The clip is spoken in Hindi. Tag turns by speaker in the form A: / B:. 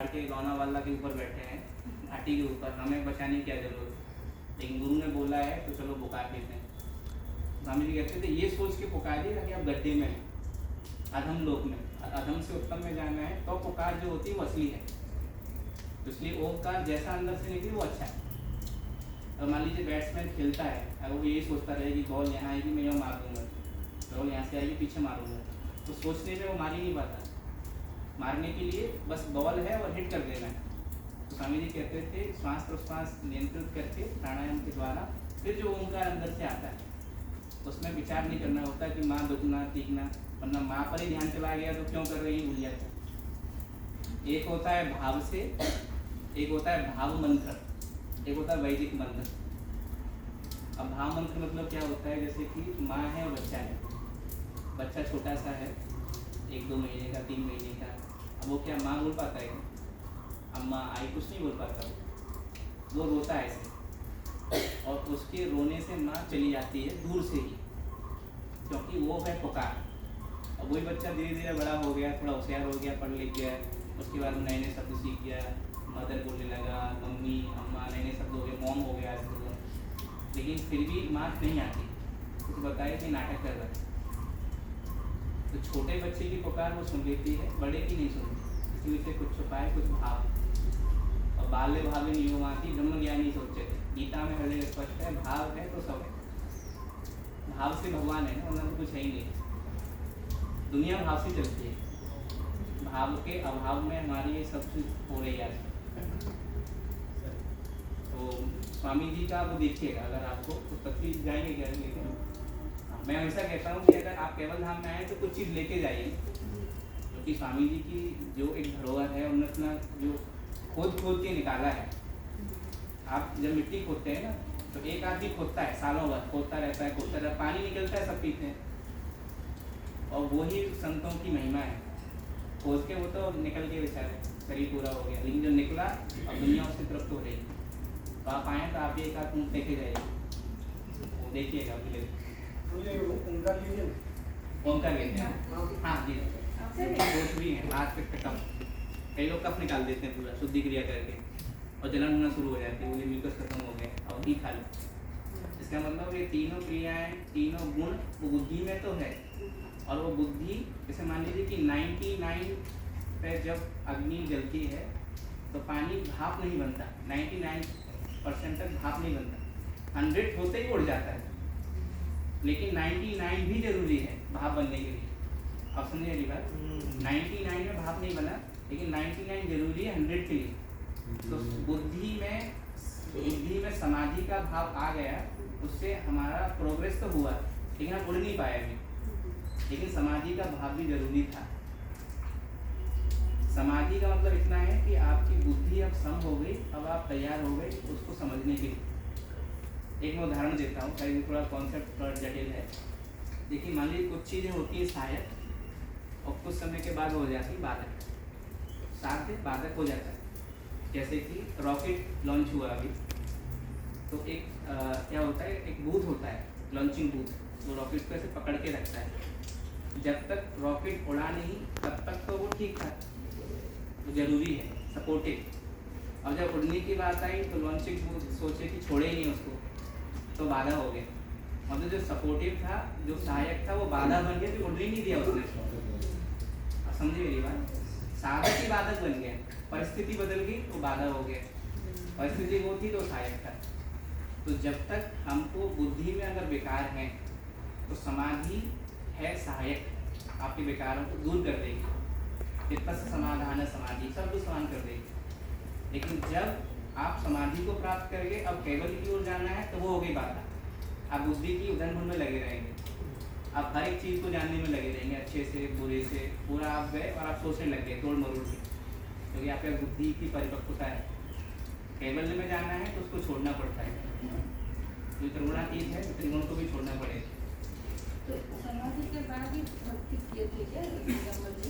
A: के लोनावाला के ऊपर बैठे हैं, घाटी के ऊपर, हमें बचाने की क्या जरूरत है। लेकिन गुरु ने बोला है तो चलो पुकार लेते हैं। स्वामी जी कहते थे ये सोच के पुकारिए कि आप गड्ढे में हैं, अधम लोक में, अधम से उत्तम में जाना है, तो पुकार जो होती है वो असली है। तो इसलिए ओंकार जैसा अंदर से निकले वो अच्छा है। और मान लीजिए बैट्समैन खेलता है, अगर वो यही सोचता रहे कि बॉल यहाँ आएगी मैं यहाँ मार दूंगा, बॉल यहाँ से आएगी पीछे मारूंगा, तो सोचने में वो मार ही नहीं पाता। मारने के लिए बस बॉल है और हिट कर देना है। तो स्वामी जी कहते थे श्वास प्रश्वास नियंत्रित करके प्राणायाम के द्वारा फिर जो ओंकार अंदर से आता है उसमें विचार नहीं करना होता कि माँ दुखना तीखना, वरना माँ पर ही ध्यान चला गया तो क्यों कर रही भूल जाता। एक होता है भाव से, एक होता है भाव मंत्र, एक होता है वैदिक मंत्र। अब भाव मंत्र मतलब क्या होता है, जैसे कि माँ है और बच्चा है, बच्चा छोटा सा है 1-2 महीने का 3 महीने का, अब वो क्या माँ बोल पाता है, अम्मा आई कुछ नहीं बोल पाता, वो रोता है ऐसे और उसके रोने से माँ चली जाती है दूर से ही, क्योंकि वो है पुकार। अब वही बच्चा धीरे धीरे बड़ा हो गया, थोड़ा होशियार हो गया, पढ़ लिख गया, उसके बाद नए नए शब्द सीख गया, मदर बोलने लगा, मम्मी अम्मा, नए नए शब्द हो गए, मॉम हो गया आजकल। लेकिन फिर भी माँ नहीं आती, कुछ बताए कि नाटक कर रहा है। तो छोटे बच्चे की पुकार वो सुन लेती है, बड़े की नहीं सुनती, इसलिए से कुछ छुपाए कुछ भाव। और बाल्य भावे नियमाति ब्रह्म ज्ञानी सोचे थे, गीता में हर जगह स्पष्ट है, भाव है तो सब है। भाव से भगवान है ना, वरना तो कुछ है ही नहीं। दुनिया भाव से चलती है, भाव के अभाव में हमारी ये सब चीज हो रही है। तो स्वामी जी का वो देखिएगा, अगर आपको उत्पत्ति जाएंगे क्या लेकिन मैं हमेशा कहता हूँ कि अगर आप केवल धाम में आए तो कुछ चीज़ लेके जाइए, क्योंकि स्वामी जी की जो एक धरोहर है उन्होंने अपना जो खोद के निकाला है। आप जब मिट्टी खोदते हैं ना तो एक आदमी खोदता है, सालों भर खोदता रहता है, पानी निकलता है, सब पीते हैं, और वही संतों की महिमा है। खोद के वो तो निकल के बेचारे शरीर पूरा हो गया, लेकिन जो निकला अब दुनिया उससे तृप्त हो रही। तो आप आए तो आप भी एक आध मुँह देखे जाइए, वो देखिएगा मिले ओंकार लेते हैं। हाँ जी, दोष भी हैं, हाथ पे कफ, कई लोग कफ निकाल देते हैं पूरा शुद्धि क्रिया करके और जलन होना शुरू हो जाती है, वो म्यूकस खत्म हो गया और घी खा लो। इसका मतलब ये तीनों क्रियाएं, तीनों गुण वो बुद्धि में तो है, और वो बुद्धि जैसे मान लीजिए कि 99 पे जब अग्नि जलती है तो पानी भाप नहीं बनता, 99% तक भाप नहीं बनता, 100 होते ही उड़ जाता है, लेकिन 99 भी जरूरी है भाप बनने के लिए। आप समझे मेरी बात, 99 में भाप नहीं बना, लेकिन 99 जरूरी है 100 के लिए। तो बुद्धि में समाधि का भाव आ गया, उससे हमारा प्रोग्रेस तो हुआ, लेकिन हम उड़ नहीं पाए अभी, लेकिन समाधि का भाव भी जरूरी था। समाधि का मतलब इतना है कि आपकी बुद्धि अब सम हो गई, अब आप तैयार हो गए उसको समझने के लिए। एक मैं उदाहरण देता हूँ, शायद थोड़ा कॉन्सेप्ट थोड़ा जटिल है। देखिए मान लीजिए कुछ चीज़ें होती हैं सहायक और कुछ समय के बाद हो जाती है बाधक, साथ में बाधक हो जाता है। जैसे कि रॉकेट लॉन्च हुआ अभी, तो एक क्या होता है, एक बूथ होता है लॉन्चिंग बूथ, वो रॉकेट को ऐसे पकड़ के रखता है। जब तक रॉकेट उड़ा नहीं तब तक तो वो ठीक था, वो जरूरी है सपोर्टिव। और जब उड़ने की बात आई तो लॉन्चिंग बूथ सोचे कि छोड़े ही नहीं उसको, तो बाधा हो गया। मतलब जो सपोर्टिव था, जो सहायक था, वो बाधा बन गया, फिर उड़ ही नहीं दिया उसने। अब समझिए मेरी बात, साधक ही बाधक बन गया, परिस्थिति बदल गई तो बाधा हो गया, परिस्थिति वो थी तो सहायक था। तो जब तक हमको बुद्धि में अगर विकार है तो समाधि है सहायक, आपके विकारों को दूर कर देगी, चित्तस्य समाधान समाधि सब कुछ समान कर देगी। लेकिन जब आप समाधि को प्राप्त करके अब केवल की ओर जाना है तो वो हो गई बाधा। आप बुद्धि की उधन में लगे रहेंगे, आप हर एक चीज़ को जानने में लगे रहेंगे, अच्छे से बुरे से, पूरा आप गए और आप सोचने लग गए तोड़ मरोड़ के, क्योंकि आपके बुद्धि की परिपक्वता है। कैवल्य में जाना है तो उसको छोड़ना पड़ता है, जो त्रिगुणातीत है त्रिगुण को भी छोड़ना पड़ेगा।
B: तो समाधि के बाद ही भक्ति किए थे क्या?